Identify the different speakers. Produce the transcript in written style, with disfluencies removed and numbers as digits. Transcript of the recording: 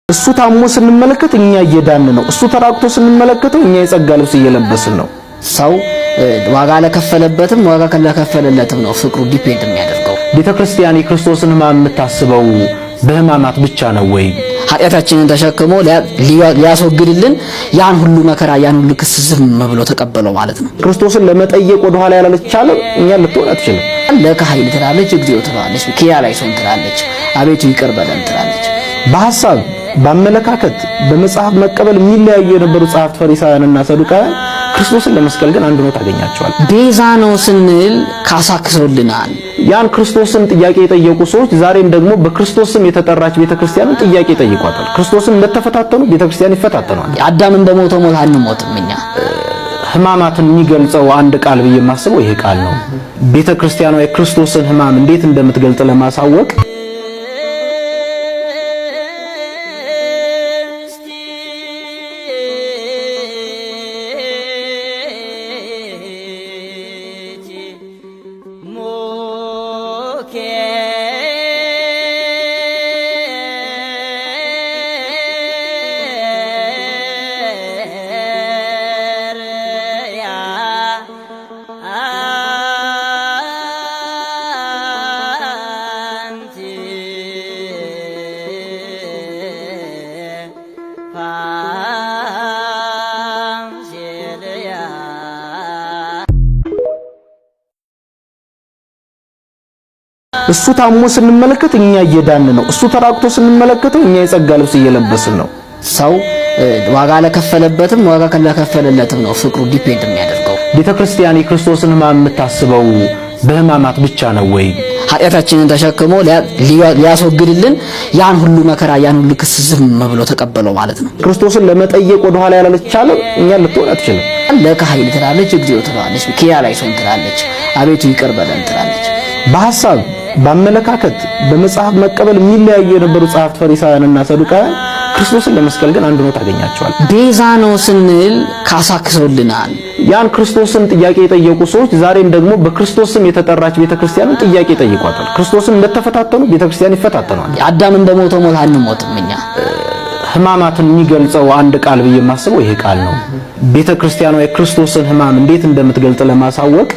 Speaker 1: እሱ ታሞ ስንመለከት እኛ እየዳን ነው። እሱ ተራቅቶ ስንመለከተው እኛ የጸጋ ልብስ እየለበስን ነው።
Speaker 2: ሰው ዋጋ ለከፈለበትም ዋጋ ለከፈለለትም ነው ፍቅሩ ዲፔንድ የሚያደርገው።
Speaker 1: ቤተክርስቲያን የክርስቶስን ሕማም የምታስበው በሕማማት ብቻ ነው ወይ?
Speaker 2: ኃጢአታችንን ተሸክሞ ሊያስወግድልን ያን ሁሉ መከራ ያን ሁሉ ክስ ዝም ብሎ ተቀበለው ማለት ነው።
Speaker 1: ክርስቶስን ለመጠየቅ ወደ ኋላ ያላለቻለ እኛ ልትሆን አትችልም።
Speaker 2: ለካህይል ትላለች፣ እግዚኦ ትላለች፣ ኪያ ላይሶን ትላለች፣ አቤቱ ይቅር በለን ትላለች።
Speaker 1: በሐሳብ በአመለካከት በመጽሐፍ መቀበል የሚለያዩ የነበሩ ጸሐፍት ፈሪሳውያንና ሰዱቃውያን ክርስቶስን ለመስቀል ግን አንድ ነው ታገኛቸዋል።
Speaker 2: ቤዛ ነው ስንል ካሳክሶልናል።
Speaker 1: ያን ክርስቶስን ጥያቄ የጠየቁ ሰዎች ዛሬም ደግሞ በክርስቶስም የተጠራች ቤተክርስቲያንን ጥያቄ ጠይቋታል። ክርስቶስን እንደተፈታተኑ ቤተክርስቲያን ይፈታተናል።
Speaker 2: አዳም እንደሞተው ሞት አንሞትም እኛ።
Speaker 1: ሕማማትን የሚገልጸው አንድ ቃል ብዬ የማስበው ይሄ ቃል ነው። ቤተክርስቲያኗ የክርስቶስን ሕማም እንዴት እንደምትገልጥ ለማሳወቅ እሱ ታሞ ስንመለከት እኛ እየዳን ነው። እሱ ተራቅቶ ስንመለከተው እኛ የጸጋ ልብስ እየለበስን ነው።
Speaker 2: ሰው ዋጋ ለከፈለበትም ዋጋ ለከፈለለትም ነው ፍቅሩ ዲፔንድ የሚያደርገው።
Speaker 1: ቤተክርስቲያን የክርስቶስን ሕማም የምታስበው በሕማማት ብቻ ነው ወይ?
Speaker 2: ኃጢአታችንን ተሸክሞ ሊያስወግድልን ያን ሁሉ መከራ ያን ሁሉ ክስ ዝም ብሎ ተቀበለው ማለት ነው።
Speaker 1: ክርስቶስን ለመጠየቅ ወደ ኋላ ያላለቻለ እኛ ልትሆን አትችልም።
Speaker 2: ለካህይል ትላለች፣ እግዚኦ ትላለች፣ ኪያ ላይሶን ትላለች፣ አቤቱ ይቅር በለን ትላለች።
Speaker 1: በሐሳብ በአመለካከት በመጽሐፍ መቀበል የሚለያዩ የነበሩ ጸሐፍት ፈሪሳውያንና ሰዱቃውያን ክርስቶስን ለመስቀል ግን አንድ ነው ታገኛቸዋል።
Speaker 2: ቤዛ ነው ስንል ካሳክሶልናል።
Speaker 1: ያን ክርስቶስን ጥያቄ የጠየቁ ሰዎች ዛሬም ደግሞ በክርስቶስም የተጠራች ቤተክርስቲያንን ጥያቄ ጠይቋታል። ክርስቶስን እንደተፈታተኑ ቤተክርስቲያን ይፈታተናል።
Speaker 2: አዳም እንደሞተው ሞት አንሞትም እኛ።
Speaker 1: ሕማማትን የሚገልጸው አንድ ቃል ብዬ የማስበው ይሄ ቃል ነው። ቤተክርስቲያኗ የክርስቶስን ሕማም እንዴት እንደምትገልጥ ለማሳወቅ